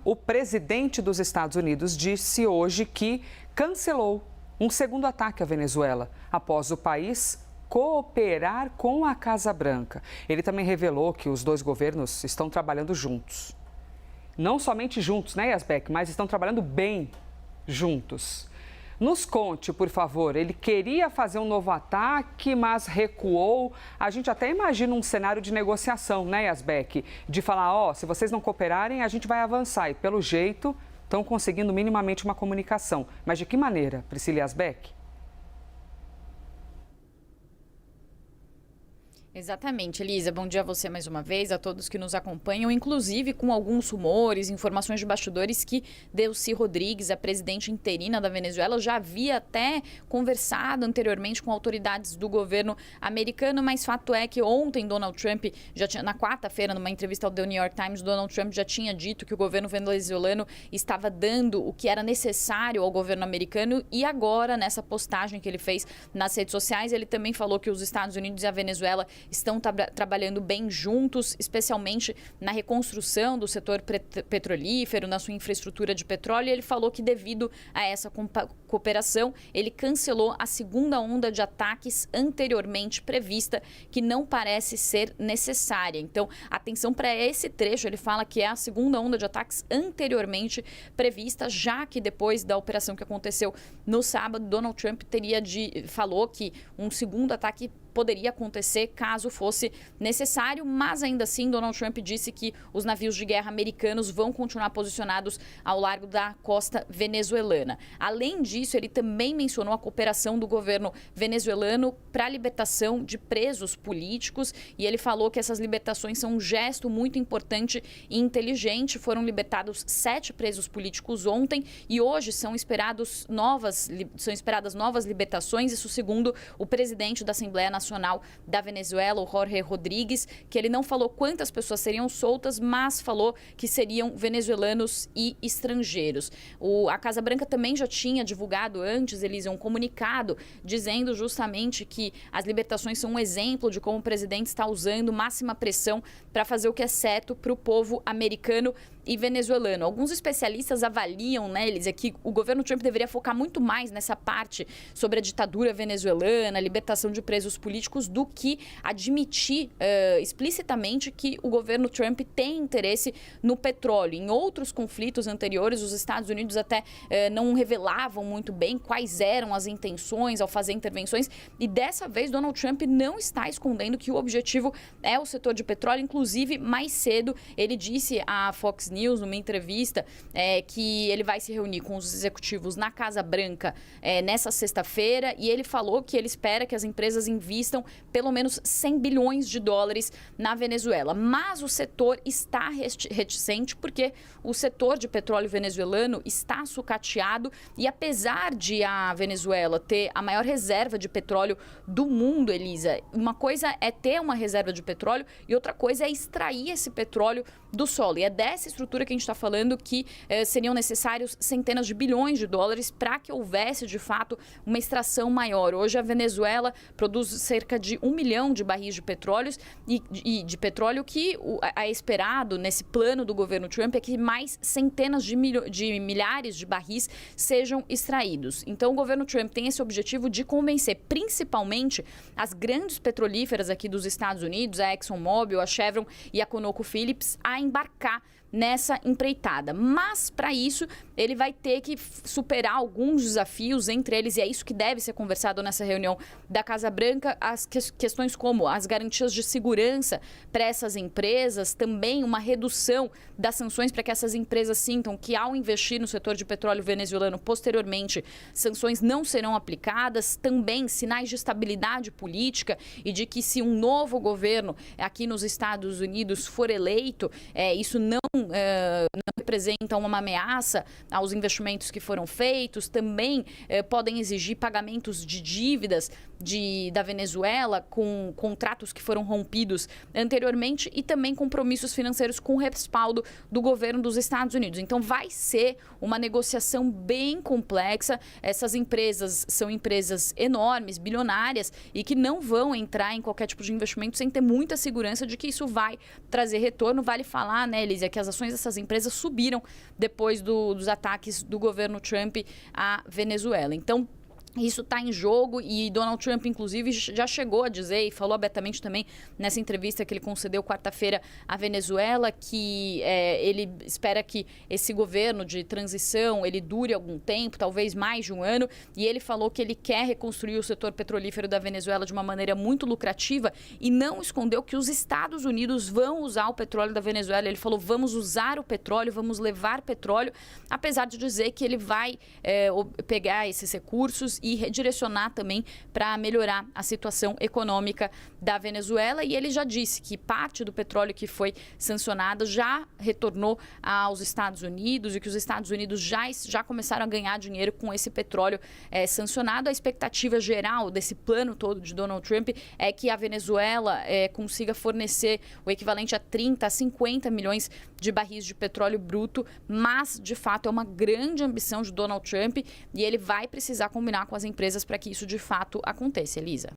O presidente dos Estados Unidos disse hoje que cancelou um segundo ataque à Venezuela, após o país cooperar com a Casa Branca. Ele também revelou que os dois governos estão trabalhando juntos. Não somente juntos, né, Yasbeck, mas estão trabalhando bem juntos. Nos conte, por favor, ele queria fazer um novo ataque, mas recuou. A gente até imagina um cenário de negociação, né, Yasbeck? De falar, se vocês não cooperarem, a gente vai avançar. E, pelo jeito, estão conseguindo minimamente uma comunicação. Mas de que maneira, Priscila Yasbeck? Exatamente, Elisa. Bom dia a você mais uma vez, a todos que nos acompanham, inclusive com alguns rumores, informações de bastidores que Delcy Rodrigues, a presidente interina da Venezuela, já havia até conversado anteriormente com autoridades do governo americano, mas fato é que ontem Donald Trump, na quarta-feira, numa entrevista ao The New York Times, Donald Trump já tinha dito que o governo venezuelano estava dando o que era necessário ao governo americano e agora, nessa postagem que ele fez nas redes sociais, ele também falou que os Estados Unidos e a Venezuela estão trabalhando bem juntos, especialmente na reconstrução do setor petrolífero, na sua infraestrutura de petróleo. E ele falou que devido a essa cooperação, ele cancelou a segunda onda de ataques anteriormente prevista, que não parece ser necessária. Então, atenção para esse trecho, ele fala que é a segunda onda de ataques anteriormente prevista, já que depois da operação que aconteceu no sábado, Donald Trump falou que um segundo ataque poderia acontecer caso fosse necessário, mas ainda assim Donald Trump disse que os navios de guerra americanos vão continuar posicionados ao largo da costa venezuelana. Além disso, ele também mencionou a cooperação do governo venezuelano para a libertação de presos políticos e ele falou que essas libertações são um gesto muito importante e inteligente. Foram libertados 7 presos políticos ontem e hoje são esperadas novas libertações, isso segundo o presidente da Assembleia Nacional da Venezuela, o Jorge Rodrigues, que ele não falou quantas pessoas seriam soltas, mas falou que seriam venezuelanos e estrangeiros. A Casa Branca também já tinha divulgado antes, Elisa, um comunicado dizendo justamente que as libertações são um exemplo de como o presidente está usando máxima pressão para fazer o que é certo para o povo americano e venezuelano. Alguns especialistas avaliam, né, Elisa, que o governo Trump deveria focar muito mais nessa parte sobre a ditadura venezuelana, a libertação de presos políticos, do que admitir explicitamente que o governo Trump tem interesse no petróleo. Em outros conflitos anteriores, os Estados Unidos até não revelavam muito bem quais eram as intenções ao fazer intervenções e dessa vez Donald Trump não está escondendo que o objetivo é o setor de petróleo. Inclusive, mais cedo, ele disse à Fox News, numa entrevista, que ele vai se reunir com os executivos na Casa Branca nessa sexta-feira e ele falou que ele espera que as empresas invistam pelo menos 100 bilhões de dólares na Venezuela. Mas o setor está reticente porque o setor de petróleo venezuelano está sucateado e apesar de a Venezuela ter a maior reserva de petróleo do mundo, Elisa, uma coisa é ter uma reserva de petróleo e outra coisa é extrair esse petróleo do solo. E é dessa estrutura que a gente está falando que seriam necessários centenas de bilhões de dólares para que houvesse, de fato, uma extração maior. Hoje a Venezuela produz cerca de 1 milhão de barris de petróleo e de petróleo que é esperado nesse plano do governo Trump é que mais centenas de milhares de barris sejam extraídos. Então o governo Trump tem esse objetivo de convencer principalmente as grandes petrolíferas aqui dos Estados Unidos, a ExxonMobil, a Chevron e a ConocoPhillips, a embarcar nessa empreitada. Mas, para isso, ele vai ter que superar alguns desafios, entre eles, e é isso que deve ser conversado nessa reunião da Casa Branca, as questões como as garantias de segurança para essas empresas, também uma redução das sanções para que essas empresas sintam que, ao investir no setor de petróleo venezuelano, posteriormente, sanções não serão aplicadas, também sinais de estabilidade política e de que se um novo governo aqui nos Estados Unidos for eleito, isso não representa uma ameaça aos investimentos que foram feitos, também podem exigir pagamentos de dívidas da Venezuela com contratos que foram rompidos anteriormente e também compromissos financeiros com respaldo do governo dos Estados Unidos. Então vai ser uma negociação bem complexa. Essas empresas são empresas enormes, bilionárias e que não vão entrar em qualquer tipo de investimento sem ter muita segurança de que isso vai trazer retorno. Vale falar, né, Elisa, que as ações dessas empresas subiram depois dos ataques do governo Trump à Venezuela. Então, isso está em jogo e Donald Trump, inclusive, já chegou a dizer e falou abertamente também nessa entrevista que ele concedeu quarta-feira à Venezuela que ele espera que esse governo de transição ele dure algum tempo, talvez mais de um ano, e ele falou que ele quer reconstruir o setor petrolífero da Venezuela de uma maneira muito lucrativa e não escondeu que os Estados Unidos vão usar o petróleo da Venezuela. Ele falou, vamos usar o petróleo, vamos levar petróleo, apesar de dizer que ele vai pegar esses recursos e redirecionar também para melhorar a situação econômica da Venezuela. E ele já disse que parte do petróleo que foi sancionado já retornou aos Estados Unidos e que os Estados Unidos já começaram a ganhar dinheiro com esse petróleo sancionado. A expectativa geral desse plano todo de Donald Trump é que a Venezuela consiga fornecer o equivalente a 30 a 50 milhões de barris de petróleo bruto, mas, de fato, é uma grande ambição de Donald Trump e ele vai precisar combinar com as empresas para que isso, de fato, aconteça, Elisa.